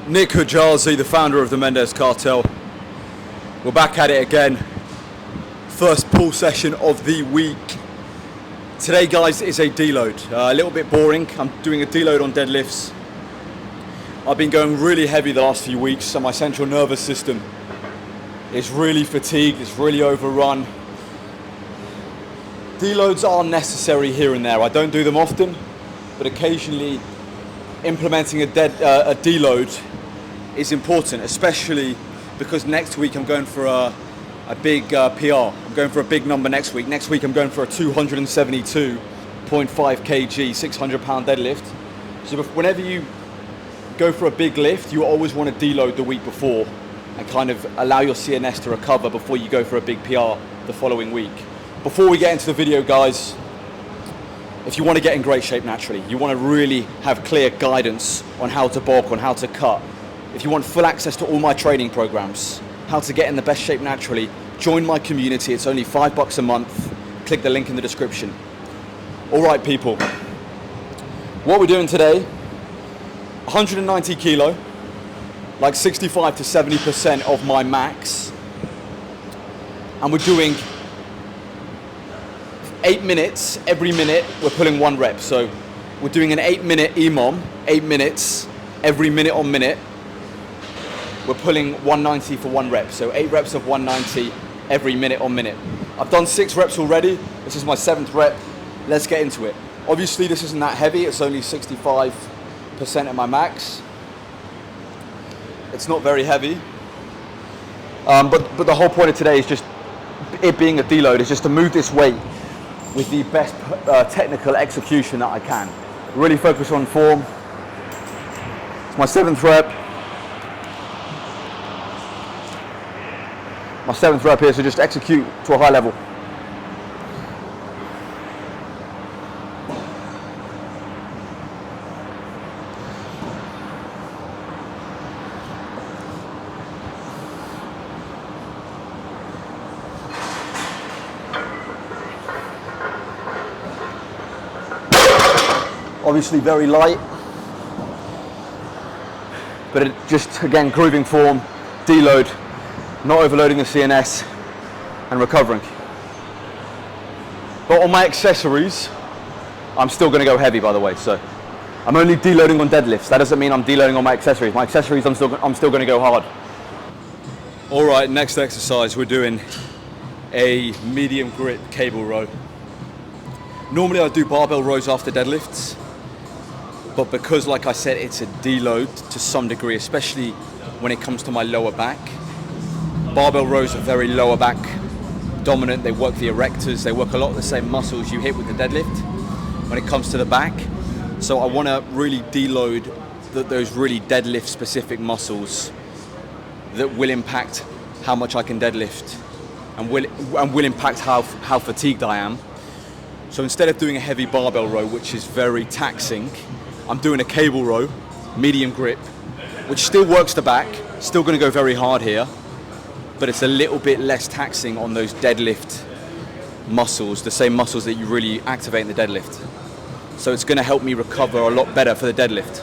Nick Hujazi, the founder of the Mendez Cartel. We're back at it again. First pull session of the week. Today, guys, is a deload. A little bit boring. I'm doing a deload on deadlifts. I've been going really heavy the last few weeks, so my central nervous system is really fatigued, it's really overrun. Deloads are necessary here and there. I don't do them often, but occasionally implementing a deload is important, especially because next week I'm going for a big PR. I'm going for a big number next week. Next week I'm going for a 272.5 kg, 600 pound deadlift. So whenever you go for a big lift, you always want to deload the week before and kind of allow your CNS to recover before you go for a big PR the following week. Before we get into the video, guys, if you want to get in great shape naturally, you want to really have clear guidance on how to bulk, on how to cut. If you want full access to all my training programs, how to get in the best shape naturally, join my community. It's only $5 a month. Click the link in the description. All right, people. What we're doing today, 190 kilo, like 65 to 70% of my max. And we're doing 8 minutes, every minute we're pulling 1 rep. So we're doing an 8-minute EMOM, 8 minutes, every minute on minute. We're pulling 190 for 1 rep. So 8 reps of 190 every minute on minute. I've done 6 reps already. This is my 7th rep. Let's get into it. Obviously this isn't that heavy. It's only 65% of my max. It's not very heavy. But the whole point of today is just it being a deload, is just to move this weight with the best technical execution that I can. Really focus on form. It's my 7th rep. My 7th rep here, so just execute to a high level. Obviously very light, but it just, again, grooving form, deload, not overloading the CNS, and recovering. But on my accessories, I'm still going to go heavy, by the way. So I'm only deloading on deadlifts. That doesn't mean I'm deloading on my accessories. My accessories, I'm still going to go hard. All right, next exercise, we're doing a medium grip cable row. Normally I do barbell rows after deadlifts, but because, like I said, it's a deload to some degree, especially when it comes to my lower back. Barbell rows are very lower back dominant. They work the erectors. They work a lot of the same muscles you hit with the deadlift when it comes to the back. So I want to really deload those really deadlift specific muscles that will impact how much I can deadlift and will impact how fatigued I am. So instead of doing a heavy barbell row, which is very taxing, I'm doing a cable row, medium grip, which still works the back, still going to go very hard here, but it's a little bit less taxing on those deadlift muscles, the same muscles that you really activate in the deadlift. So it's going to help me recover a lot better for the deadlift.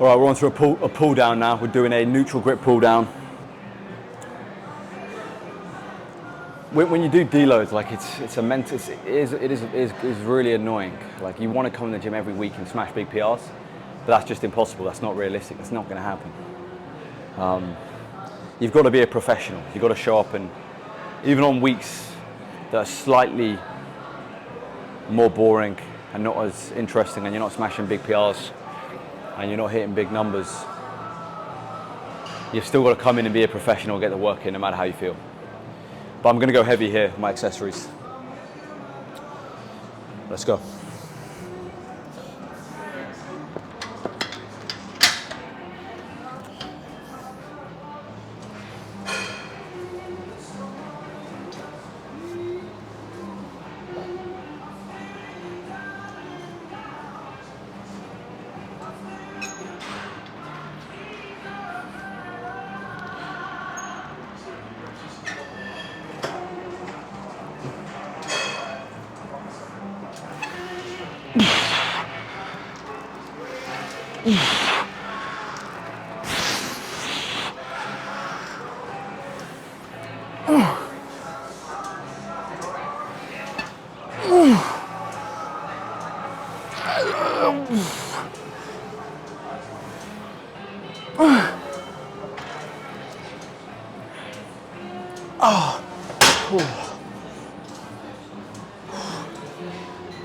All right, we're on to a pull down now. We're doing a neutral grip pull down. When you do deloads, like it is really annoying. Like, you want to come in the gym every week and smash big PRs, but that's just impossible. That's not realistic. That's not going to happen. You've got to be a professional. You've got to show up, and even on weeks that are slightly more boring and not as interesting, and you're not smashing big PRs and you're not hitting big numbers, you've still got to come in and be a professional, get the work in, no matter how you feel. But I'm going to go heavy here, my accessories. Let's go.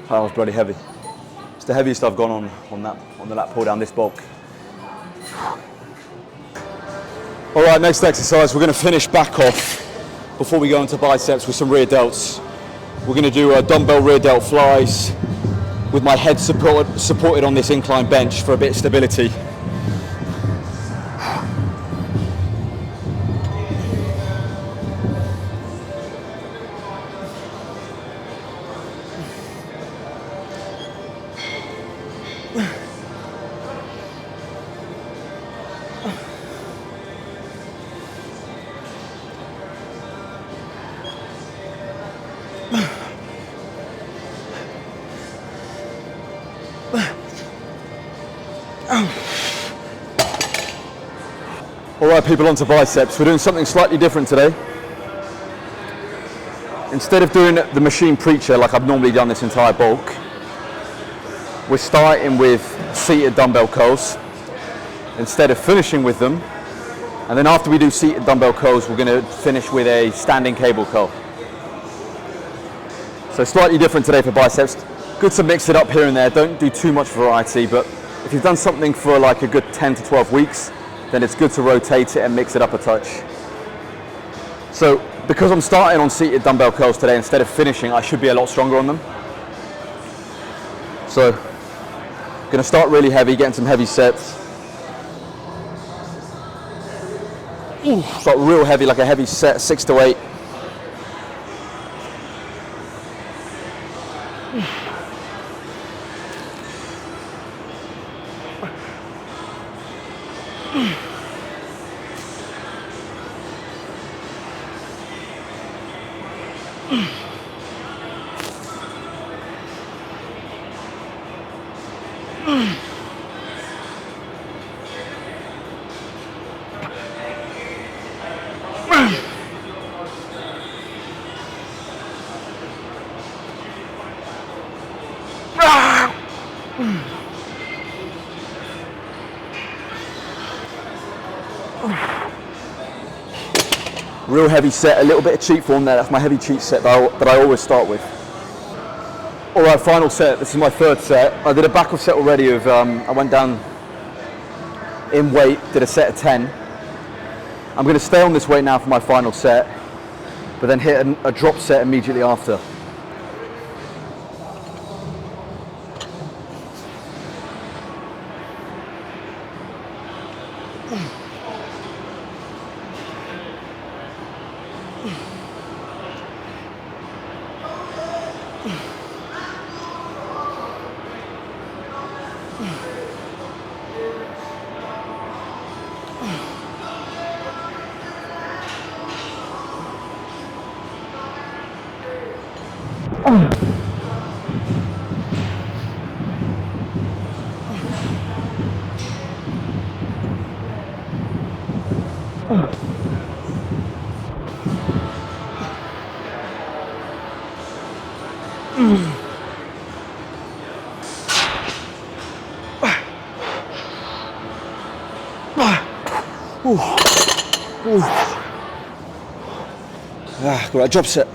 That was bloody heavy. It's the heaviest I've gone on the lat pull down this bulk. All right, next exercise, we're going to finish back off before we go into biceps with some rear delts. We're going to do dumbbell rear delt flies with my head supported on this incline bench for a bit of stability. All right, people, onto biceps. We're doing something slightly different today. Instead of doing the machine preacher like I've normally done this entire bulk, we're starting with seated dumbbell curls instead of finishing with them. And then after we do seated dumbbell curls, we're going to finish with a standing cable curl. So slightly different today for biceps. Good to mix it up here and there. Don't do too much variety, but if you've done something for like a good 10 to 12 weeks, then it's good to rotate it and mix it up a touch. So because I'm starting on seated dumbbell curls today, instead of finishing, I should be a lot stronger on them. So gonna start really heavy, getting some heavy sets. Start real heavy, like a heavy set, 6 to 8. Real heavy set, a little bit of cheat form there. That's my heavy cheat set that I always start with. All right, final set. This is my third set. I did a back off set already of, I went down in weight, did a set of 10. I'm going to stay on this weight now for my final set, but then hit a drop set immediately after. Got a drop set.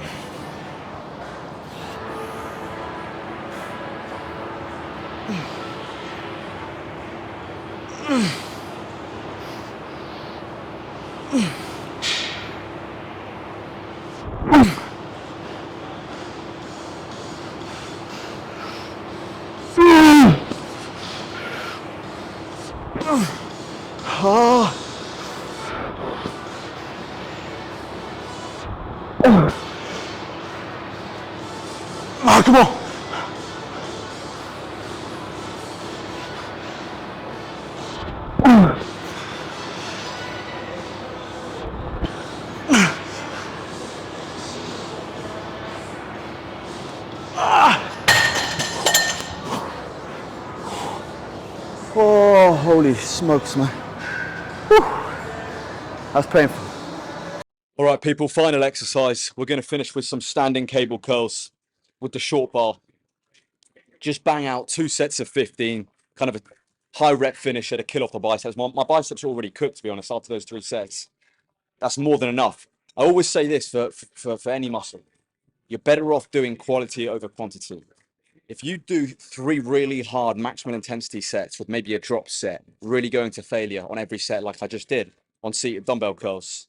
Ah, come on. Oh, holy smokes, man. Whew. That's painful. All right, people, final exercise. We're going to finish with some standing cable curls with the short bar. Just bang out 2 sets of 15, kind of a high rep finish at a kill off the biceps. My biceps are already cooked, to be honest, after those 3 sets. That's more than enough. I always say this for any muscle. You're better off doing quality over quantity. If you do 3 really hard maximal intensity sets with maybe a drop set, really going to failure on every set like I just did on seated dumbbell curls,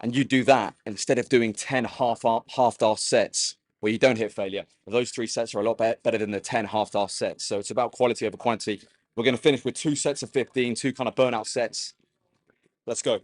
and you do that instead of doing 10 half-ass sets where you don't hit failure, those 3 sets are a lot better than the 10 half-ass sets. So it's about quality over quantity. We're going to finish with 2 sets of 15, 2 kind of burnout sets. Let's go.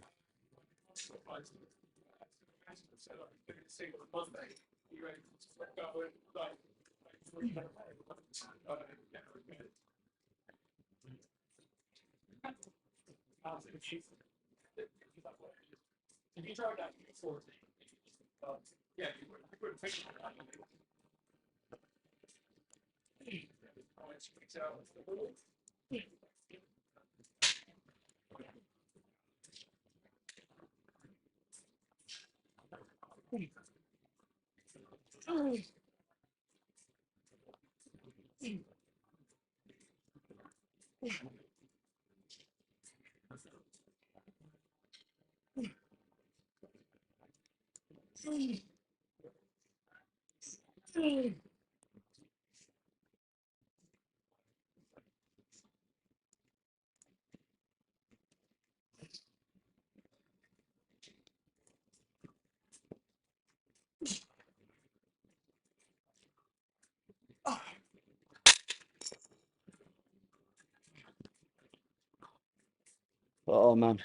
Oh, man.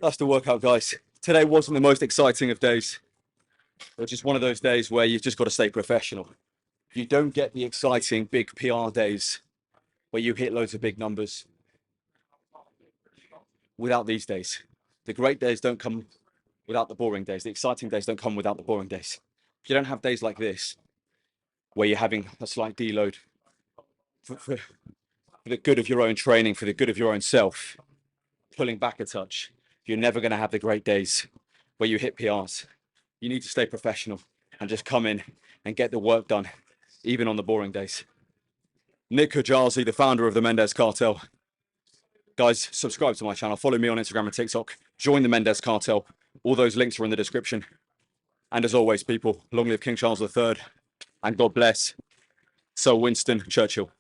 That's the workout, guys. Today wasn't the most exciting of days. It was just one of those days where you've just got to stay professional. You don't get the exciting big PR days where you hit loads of big numbers without these days. The great days don't come without the boring days. The exciting days don't come without the boring days. If you don't have days like this, where you're having a slight deload for the good of your own training, for the good of your own self, pulling back a touch, you're never going to have the great days where you hit PRs. You need to stay professional and just come in and get the work done, even on the boring days. Nick Kajalzi, the founder of the Mendes Cartel. Guys, subscribe to my channel. Follow me on Instagram and TikTok. Join the Mendes Cartel. All those links are in the description. And as always, people, long live King Charles III, and God bless Sir Winston Churchill.